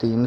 3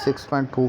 6.2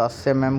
10 mm